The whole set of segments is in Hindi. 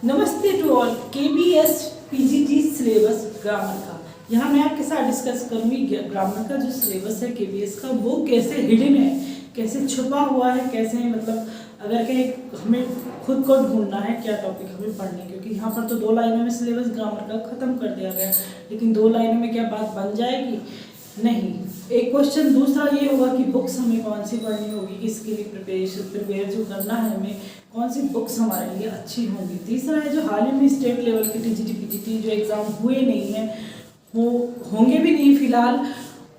नमस्ते to all. KBS PGT syllabus grammar का यहाँ मैं आपके साथ डिस्कस करूंगी। ग्रामर का जो सिलेबस है केबीएस का वो कैसे हिडन है, कैसे छुपा हुआ है, कैसे मतलब अगर कहीं हमें खुद को ढूंढना है क्या टॉपिक हमें पढ़ने, क्योंकि यहाँ पर तो 2 लाइनों में सिलेबस ग्रामर का ख़त्म कर दिया गया, लेकिन 2 लाइनों में क्या बात बन जाएगी? नहीं। एक क्वेश्चन दूसरा ये होगा कि बुक्स हमें कौन सी पढ़नी होगी, किसके लिए प्रिपेयर जो करना है हमें, कौन सी बुक्स हमारे लिए अच्छी होंगी। तीसरा है जो हाल ही में स्टेट लेवल के टीजीटी पीजीटी जो एग्ज़ाम हुए नहीं हैं, वो होंगे भी नहीं फिलहाल,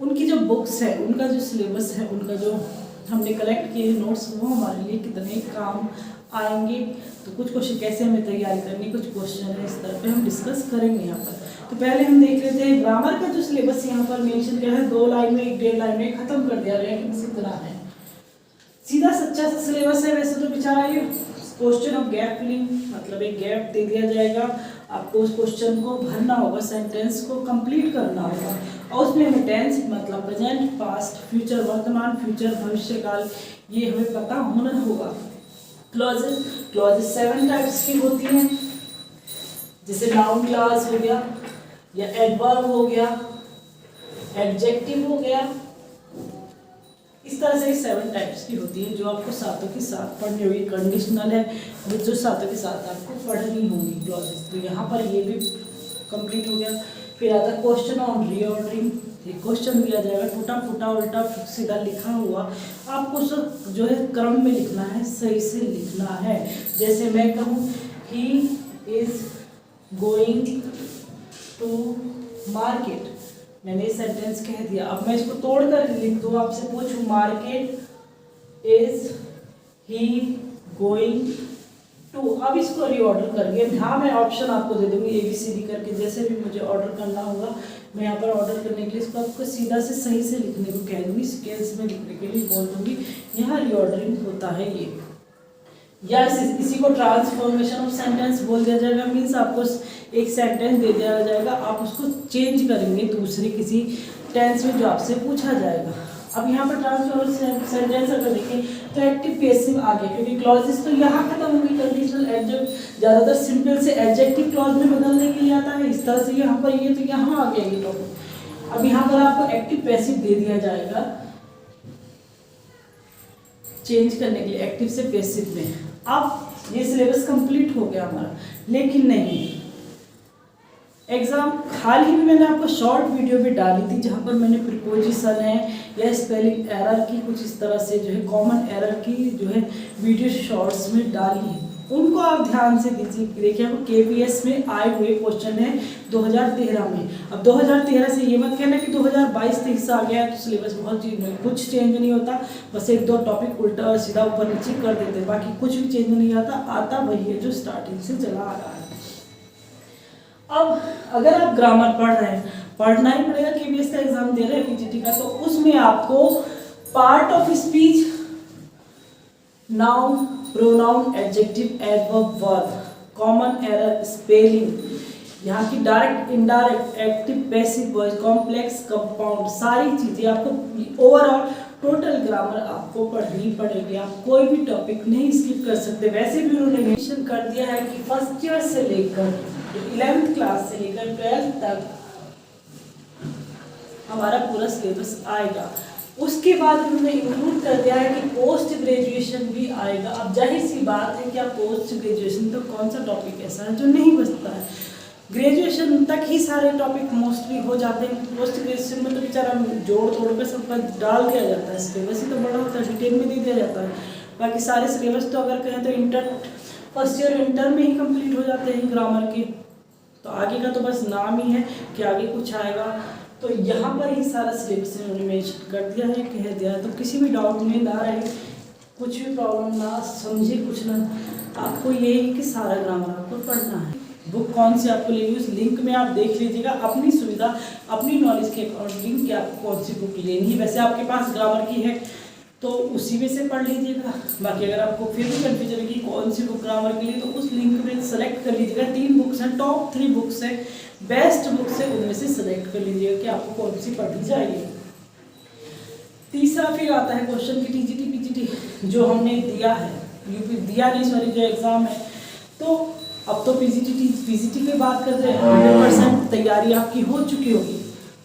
उनकी जो बुक्स है, उनका जो सिलेबस है, उनका जो हमने कलेक्ट किए नोट्स, वो हमारे लिए कितने काम आएंगे। तो कुछ क्वेश्चन कैसे हमें तैयारी करनी, कुछ क्वेश्चन है इस तरह पे हम डिस्कस करेंगे यहाँ पर। तो पहले हम देख लेते हैं ग्रामर का जो सिलेबस यहाँ पर मेंशन किया है, 2 लाइन में 1-1.5 लाइन में खत्म कर दिया गया है, इसी तरह है, सीधा सच्चा सा सिलेबस है। वैसे तो बेचारा ये क्वेश्चन ऑफ गैप फिलिंग, मतलब एक गैप दे दिया जाएगा, आपको उस क्वेश्चन को भरना होगा, सेंटेंस को कंप्लीट करना होगा, और उसमें हमें टेंस मतलब प्रेजेंट, पास्ट, फ्यूचर, वर्तमान, फ्यूचर, भविष्यकाल, ये हमें पता होना होगा। क्लॉजेस 7 टाइप्स की होती हैं, जैसे नाउन क्लॉज हो गया, या एडवर्ब हो गया, एडजेक्टिव हो गया, इस तरह से 7 टाइप्स की होती है जो आपको सातों के साथ पढ़नी होगी। कंडीशनल है जो सातों के साथ आपको पढ़नी होगी क्लॉजेस। तो यहाँ पर ये भी कंप्लीट हो गया। फिर आता है क्वेश्चन ऑन रीऑर्डरिंग। एक क्वेश्चन दिया जाएगा, टूटा फूटा उल्टा सीधा लिखा हुआ, आपको उस जो है क्रम में लिखना है, सही से लिखना है। जैसे मैं कहूँ he is going to market, मैंने सेंटेंस कह दिया। अब मैं इसको तोड़कर लिख दूँ, आपसे पूछूं market is he going to, अब इसको रीऑर्डर करेंगे। हाँ, मैं ऑप्शन आपको दे दूंगी ABCD करके, जैसे भी मुझे ऑर्डर करना होगा मैं यहाँ पर ऑर्डर करने के लिए इसको आपको सीधा से सही से लिखने को कह दूँगी, स्केल्स में लिखने के लिए बोल दूँगी। यहाँ रीऑर्डरिंग होता है ये, या इसी को ट्रांसफॉर्मेशन ऑफ सेंटेंस बोल दिया जाएगा। मीन्स आपको एक सेंटेंस दे दिया जाएगा, आप उसको चेंज करेंगे दूसरे किसी टेंस में जो आपसे पूछा जाएगा। अब यहाँ पर ट्रांसफॉर्मेशन सेंटेंस अगर देखें तो एक्टिव पैसिव आ गया, क्योंकि क्लॉजेस तो यहाँ खत्म होगी। कंडीशनल एडजेक्टिव ज़्यादातर सिंपल से एडजेक्टिव क्लॉज में बदलने के लिए आता है, इस तरह से यहाँ पर ये तो यहाँ आ गया ये टॉपिक। अब यहाँ पर आपको एक्टिव पैसिव दे दिया जाएगा चेंज करने के लिए, एक्टिव से पैसिव में। अब ये सिलेबस कंप्लीट हो गया हमारा, लेकिन नहीं, एग्जाम हाल ही में मैंने आपको शॉर्ट वीडियो भी डाली थी जहाँ पर मैंने प्रीपोजिशन है या स्पेलिंग एरर की कुछ इस तरह से जो है कॉमन एरर की जो है वीडियो शॉर्ट्स में डाली है, उनको आप ध्यान से देखिए। आपको केबीएस में आए हुए क्वेश्चन है 2013 में। अब 2013 से ये मत कहना कि 2022-23 आ गया तो सिलेबस बहुत कुछ चेंज नहीं होता, बस 1-2 टॉपिक उल्टा और सीधा ऊपर नीचे कर देते, बाकी कुछ भी चेंज नहीं आता वही है जो स्टार्टिंग से चला आ रहा है। अब अगर आप ग्रामर पढ़ रहे हैं, पढ़ना ही पड़ेगा, केबीएस का एग्जाम दे रहे हैं पीजीटी का, तो उसमें आपको part of speech, noun, pronoun, adjective, adverb, verb, common error, spelling, यहाँ की direct, indirect, active, passive voice, complex, compound, सारी चीज़ें आपको ओवरऑल टोटल ग्रामर आपको पढ़नी पड़ेगी। आप कोई भी टॉपिक नहीं स्किप कर सकते। वैसे भी उन्होंने मेंशन कर दिया है कि फर्स्ट ईयर से लेकर 11th क्लास से लेकर 12th तक हमारा पूरा सिलेबस आएगा। उसके बाद उन्होंने इंक्लूड कर दिया है कि पोस्ट ग्रेजुएशन भी आएगा। अब जाहिर सी बात है कि आप पोस्ट ग्रेजुएशन तो कौन सा टॉपिक ऐसा है जो नहीं बचता है, ग्रेजुएशन तक ही सारे टॉपिक मोस्टली हो जाते हैं। पोस्ट ग्रेजुएशन में तो बेचारा जोड़ तोड़ कर सबका डाल दिया जाता है, सिलेबस ही तो बड़ा होता है, डिटेल में दे दिया जाता है। बाकी सारे सिलेबस तो अगर कहें तो इंटर, फर्स्ट ईयर इंटर में ही कंप्लीट हो जाते हैं ग्रामर के, तो आगे का तो बस नाम ही है कि आगे कुछ आएगा। तो यहाँ पर ही सारा सिलेबस इन्होंने मेंशन कर दिया है, कह दिया है, तो किसी भी डाउट में ना रहे, कुछ भी प्रॉब्लम ना समझे, कुछ ना, आपको ये है कि सारा ग्रामर आपको पढ़ना है। बुक कौन सी आपको लेनी है उस लिंक में आप देख लीजिएगा, अपनी सुविधा, अपनी नॉलेज के अकॉर्डिंग कि आपको कौन सी बुक लेनी है। वैसे आपके पास ग्रामर की है तो उसी में से पढ़ लीजिएगा। बाकी अगर आपको फिर भी कन्फ्यूजन है कि कौन सी बुक ग्रामर के लिए, तो उस लिंक में सेलेक्ट कर लीजिएगा। 3 बुक्स हैं, टॉप 3 बुक्स हैं, बेस्ट बुक्स है, उनमें से सेलेक्ट कर लीजिएगा कि आपको कौन सी पढ़नी चाहिए। तीसरा फिर आता है क्वेश्चन की टीजीटी पीजीटी जो हमने दिया है, यूपी दिया नहीं, सॉरी, जो एग्ज़ाम है, तो अब तो पीजीटी पे बात कर रहे हैं। 100% तैयारी आपकी हो चुकी होगी,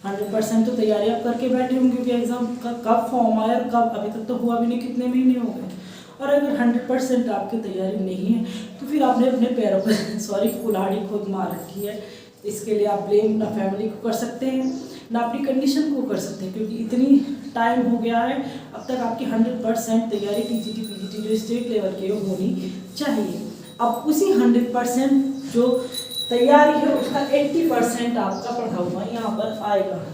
100% तो तैयारी आप करके बैठे होंगे कि एग्ज़ाम का कब फॉर्म आया और कब, अभी तक तो हुआ भी नहीं, कितने महीने हो गए। और अगर 100% आपकी तैयारी नहीं है तो फिर आपने अपने पैरों पर कुल्हाड़ी खुद मार रखी है। इसके लिए आप ब्लेम ना फैमिली को कर सकते हैं ना अपनी कंडीशन को कर सकते हैं, क्योंकि इतनी टाइम हो गया है। अब तक आपकी 100% तैयारी पीजीटी जो स्टेट लेवल के होनी चाहिए। अब उसी 100% जो तैयारी है उसका 80% आपका पढ़ा हुआ यहाँ पर आएगा।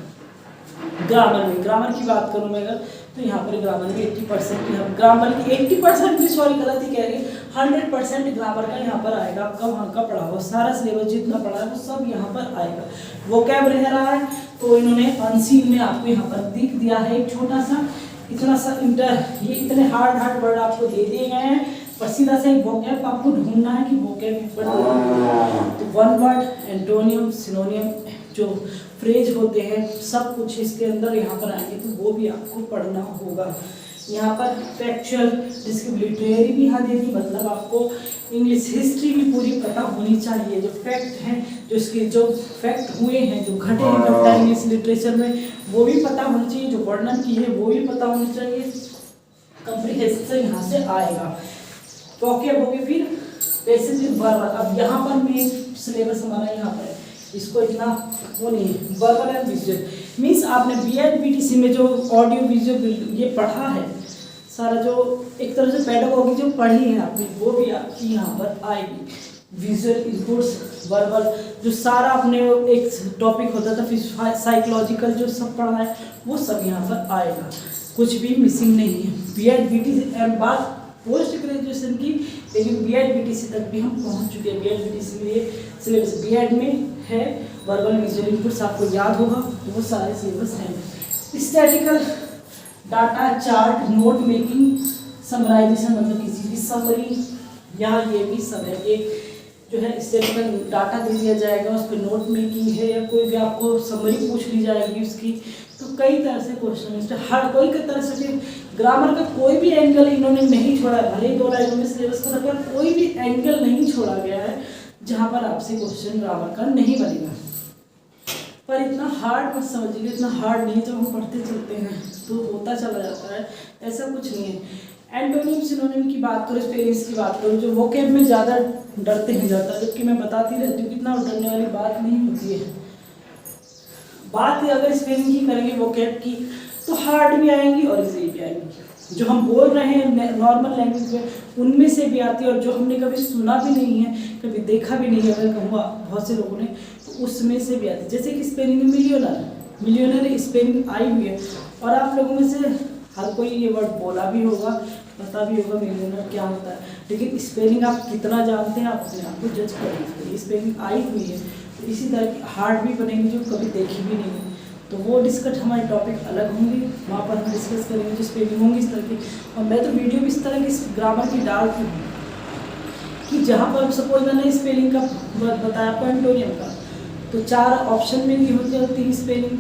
ग्रामर की बात करूँ मैं अगर, तो यहाँ पर ग्रामर में 80% ग्रामर की 80% भी, सॉरी गलती कह रही है, 100% ग्रामर का यहाँ पर आएगा। आपका वहाँ का पढ़ा हुआ सारा सिलेबस जितना पढ़ा है वो सब यहाँ पर आएगा। वो कैब रह रहा है तो इन्होंने अनसीन में आपको यहाँ पर दिख दिया है एक छोटा सा, इतना सा ये इतने हार्ड वर्ड आपको दे दिए गए हैं, पर सीधा से वोकैब आपको ढूंढना है कि वोकैब तो वन वर्ड, एंटोनियम, सिनोनियम, जो फ्रेज होते हैं, सब कुछ इसके अंदर यहाँ पर आएंगे, तो वो भी आपको पढ़ना होगा। यहाँ पर फैक्चुअल, जिसकी लिटरेरी भी यहाँ दे दी, मतलब आपको इंग्लिश हिस्ट्री भी पूरी पता होनी चाहिए। जो फैक्ट हैं, जो इसके जो फैक्ट हुए हैं, जो घटे हैं घटना इंग्लिश लिटरेचर में, वो भी पता होना चाहिए। जो वर्णन की है वो भी पता होना चाहिए। कंप्रीहेंशन यहाँ से आएगा। तो क्या हो गया फिर पैसेज वर्बल। अब यहाँ पर मेन सिलेबस हमारा यहाँ पर है, इसको इतना वो नहीं है। वर्बल एंड विजुअल मीन्स आपने बीएड बीटीसी में जो ऑडियो विजुअल ये पढ़ा है सारा, जो एक तरह से पेडागोगी जो पढ़ी है आपने, वो भी आपकी यहाँ पर आएगी। विजुअल इनपुट्स, वर्बल, जो सारा आपने एक टॉपिक होता था, फिर साइकोलॉजिकल जो सब पढ़ा है वो सब यहाँ पर आएगा, कुछ भी मिसिंग नहीं है। बीएड बीटीसी बात पोस्ट ग्रेजुएशन की, लेकिन बीएड बीटीसी तक भी हम पहुंच चुके हैं। बीएड बीटीसी में ये सिलेबस बीएड में है। वर्बल विजुअल इनपुट्स आपको याद होगा, तो वो सारे सिलेबस हैं। Statistical data, chart, note making, summarisation, मतलब किसी की समरी, यहाँ ये भी सब है। एक जो है स्टैटिकल डाटा दे दिया जाएगा, उस पर नोट मेकिंग है, या कोई भी आपको समरी पूछ ली जाएगी उसकी, तो कई तरह से क्वेश्चन, हर कोई की तरह से ग्रामर का कोई भी एंगल इन्होंने नहीं छोड़ा है। भले ही 2 लाइनों में सिलेबस खत्म, पर कोई भी एंगल नहीं छोड़ा गया है जहाँ पर आपसे क्वेश्चन ग्रामर का नहीं बनेगा। पर इतना हार्ड मत समझिए, इतना हार्ड नहीं, जब हम पढ़ते चलते हैं तो होता चला जाता है, ऐसा कुछ नहीं है। एंटोनिम सिनोनिम की बात करो, स्पेलिंग्स की बात करो, जो वोकैब में ज़्यादा डरते हैं ज़्यादा, जबकि मैं बताती रहती हूँ कितना डरने वाली बात नहीं होती है। बात अगर स्पेलिंग की करेंगे वोकैब की, तो हार्ड भी आएंगी और इजी भी आएंगी। जो हम बोल रहे हैं नॉर्मल लैंग्वेज में, उनमें से भी आती है, और जो हमने कभी सुना भी नहीं है, कभी देखा भी नहीं है, अगर कहूँगा बहुत से लोगों ने, तो उसमें से भी आती है। जैसे कि स्पेलिंग मिलियनर स्पेलिंग आई हुई है, और आप लोगों में से हर कोई ये वर्ड बोला भी होगा, पता भी होगा मिलियनर क्या होता है, लेकिन स्पेलिंग आप कितना जानते हैं आप अपने आप को जज कर लीजिए। स्पेलिंग आई हुई है, तो इसी तरह की हार्ड भी बनेगी जो कभी देखी भी नहीं है, तो वो डिस्कट हमारे टॉपिक अलग होंगे, वहाँ पर हम डिस्कस करेंगे जो स्पेलिंग होंगी इस तरह की। और मैं तो वीडियो भी इस तरह की ग्रामर की डालती हूँ कि जहाँ पर सपोज मैंने स्पेलिंग का बताया आपको एंटोनियम का, तो 4 ऑप्शन में नहीं होते, 3 स्पेलिंग,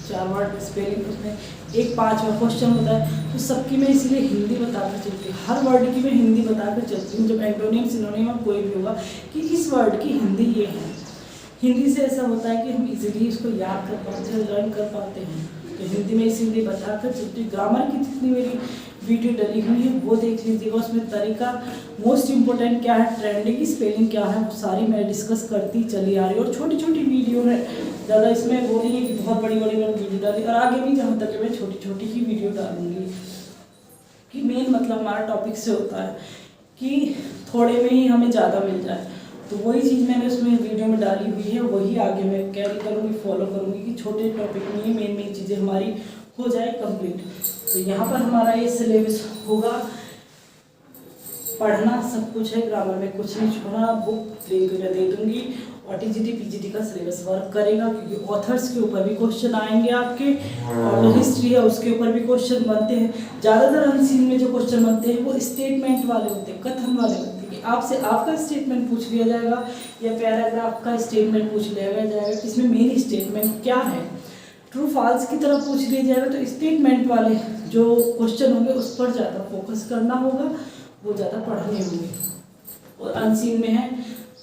4 वर्ड स्पेलिंग, उसमें एक 5वां क्वेश्चन होता है, तो सबकी मैं इसलिए हिंदी बताकर चलती हूँ। हर वर्ड की मैं हिंदी बताकर चलती हूँ, जब एंटोनियम सिनोनियम कोई भी होगा कि इस वर्ड की हिंदी ये है। हिंदी से ऐसा होता है कि हम इजीली इसको याद कर पाते हैं, लर्न कर पाते हैं, तो हिंदी में इसीलिए बताकर चलती हूँ। ग्रामर की जितनी मेरी वीडियो डली हुई है वो देख लीजिएगा, उसमें तरीका मोस्ट इम्पोर्टेंट क्या है, ट्रेंडिंग की स्पेलिंग क्या है, वो सारी मैं डिस्कस करती चली आ रही हूँ। और छोटी छोटी वीडियो है, ज़्यादा इसमें वो नहीं है कि बहुत बड़ी बड़ी मैंने वीडियो डाली, और आगे भी जहाँ तक मैं छोटी छोटी ही वीडियो डालूँगी। कि मेन मतलब हमारा टॉपिक से होता है कि थोड़े में ही हमें ज़्यादा मिल जाए, तो वही चीज़ मैंने उसमें वीडियो में डाली हुई है, वही आगे मैं कैरी करूँगी, फॉलो करूँगी कि छोटे टॉपिक में ही मेन चीज़ें हमारी हो जाए कंप्लीट। तो यहाँ पर हमारा ये सिलेबस होगा, पढ़ना सब कुछ है, ग्रामर में कुछ नहीं छोड़ना। बुक लिंक मैं दे दूँगी, और टीजीटी पीजीटी का सिलेबस वर्क करेगा, क्योंकि ऑथर्स के ऊपर भी क्वेश्चन आएंगे आपके, और जो हिस्ट्री है उसके ऊपर भी क्वेश्चन बनते हैं। ज़्यादातर अनसीन में जो क्वेश्चन बनते हैं वो स्टेटमेंट वाले होते हैं, कथन वाले होते हैं, कि आपसे आपका स्टेटमेंट पूछ लिया जाएगा या पैराग्राफ का स्टेटमेंट पूछ लिया जाएगा, इसमें मेन स्टेटमेंट क्या है, ट्रू फॉल्स की तरफ पूछ लिया जाएगा। तो स्टेटमेंट वाले जो क्वेश्चन होंगे उस पर ज़्यादा फोकस करना होगा, वो ज़्यादा पढ़ने होंगे। और अनसीन में है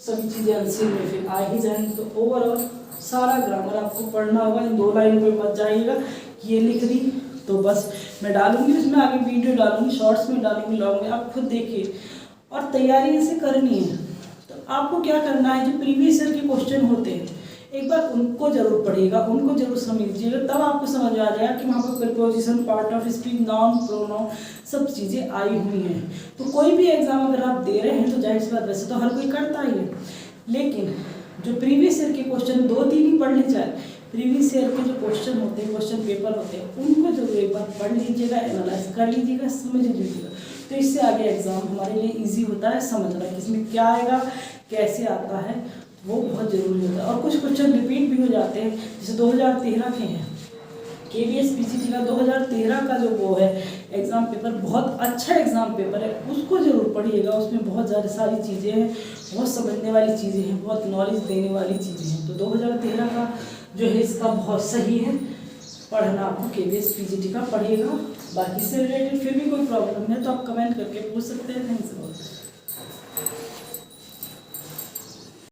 सभी चीज़ें एनसीआर में फिर आ ही जाएंगी। तो ओवरऑल सारा ग्रामर आपको पढ़ना होगा, इन 2 लाइन पे मत जाइएगा कि ये लिख दी तो बस मैं डालूंगी, उसमें आगे वीडियो डालूंगी, शॉर्ट्स में डालूंगी, लॉन्ग में, आप खुद देखिए और तैयारी इसे करनी है। तो आपको क्या करना है, जो प्रीवियस ईयर के क्वेश्चन होते हैं एक बार उनको जरूर पढ़िएगा, उनको जरूर समझिएगा, तब आपको समझ में आ जाएगा कि वहाँ पर preposition, part of speech, noun, pronoun सब चीज़ें आई हुई हैं। तो कोई भी एग्जाम अगर आप दे रहे हैं तो जाहिर सी बात, वैसे तो हर कोई करता ही है, लेकिन जो प्रीवियस ईयर के क्वेश्चन 2-3 ही पढ़ लीजिए, प्रीवियस ईयर के जो क्वेश्चन होते हैं, क्वेश्चन पेपर होते हैं, उनको जरूर एक बार पढ़ लीजिएगा, एनालाइज कर लीजिएगा, समझ लीजिएगा। तो इससे आगे एग्जाम हमारे लिए ईजी होता है समझना कि इसमें क्या आएगा, कैसे आता है, वो बहुत ज़रूरी होता है। और कुछ क्वेश्चन रिपीट भी हो जाते हैं, जैसे 2013 के हैं, KBS PGT का 2013 का जो वो है एग्ज़ाम पेपर, बहुत अच्छा एग्ज़ाम पेपर है, उसको ज़रूर पढ़िएगा। उसमें बहुत ज़्यादा सारी चीज़ें हैं, बहुत समझने वाली चीज़ें हैं, बहुत नॉलेज देने वाली चीज़ें हैं। तो 2013 का जो है इसका बहुत सही है पढ़ना, आपको KBS PGT का पढ़िएगा। बाकी से रिलेटेड फिर भी कोई प्रॉब्लम है तो आप कमेंट करके पूछ सकते हैं। Thanks a lot.